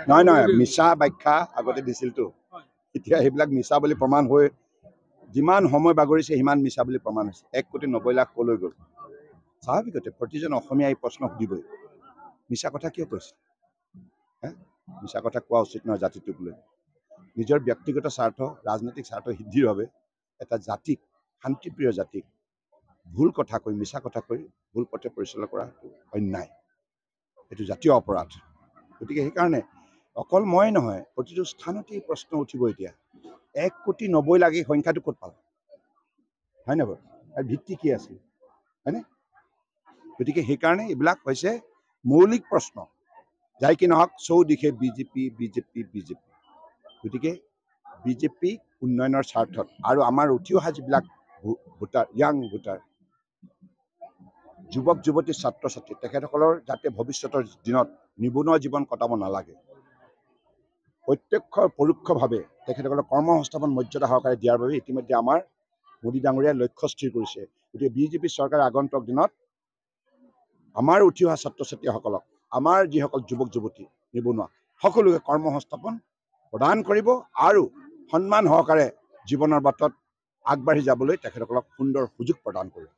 নহয় নহয় মিছা ব্যাখ্যা আগতে দিছিলতো এতিয়া সেইবিলাক মিছা বুলি প্ৰমাণ হৈ যিমান সময় বাগৰিছে সিমান মিছা বুলি প্ৰমাণ হৈছে 1,90,00,000 কলৈ গ'ল স্বাভাৱিকতে প্ৰতিজন অসমীয়াই প্ৰশ্ন সুধিবই মিছা কথা কিয় কৈছে মিছা কথা কোৱা উচিত নহয় জাতিটোক লৈ নিজৰ ব্যক্তিগত স্বাৰ্থ ৰাজনৈতিক স্বাৰ্থ সিদ্ধিৰ বাবে এটা জাতিক শান্তিপ্ৰিয় জাতিক ভুল কথা কৈ মিছা কথা কৈ ভুল পথে পৰিচালনা কৰাটো অন্যায় এইটো জাতীয় অপৰাধ গতিকে সেইকাৰণে অকল মই নহয় প্ৰতিটো স্থানতে প্ৰশ্ন উঠিব এতিয়া 1,90,00,000 সংখ্যাটো ক'ত পালে হয় নাই বাৰু আৰু ভিত্তি কি আছিল হয়নে গতিকে সেইকাৰণে এইবিলাক হৈছে মৌলিক প্ৰশ্ন যাই কি নহওক চৌদিশে বিজেপি গতিকে বিজেপি উন্নয়নৰ স্বাৰ্থত আৰু আমাৰ উঠি অহা যিবিলাক ভোটাৰ ইয়াং ভোটাৰ যুৱক যুৱতী ছাত্ৰ ছাত্ৰী তেখেতসকলৰ যাতে ভৱিষ্যতৰ দিনত নিবনুৱা জীৱন কটাব নালাগে প্ৰত্যক্ষ পৰোক্ষভাৱে তেখেতসকলক কৰ্মসংস্থাপন মৰ্যাদা সহকাৰে দিয়াৰ বাবে ইতিমধ্যে আমাৰ মোদী ডাঙৰীয়াই লক্ষ্য স্থিৰ কৰিছে গতিকে বিজেপি চৰকাৰে আগন্তুক দিনত আমাৰ উঠি অহা ছাত্ৰ ছাত্ৰীসকলক আমাৰ যিসকল যুৱক যুৱতী নিবনুৱা সকলোকে কৰ্মসংস্থাপন প্ৰদান কৰিব আৰু সন্মান সহকাৰে জীৱনৰ বাটত আগবাঢ়ি যাবলৈ তেখেতসকলক সুন্দৰ সুযোগ প্ৰদান কৰিব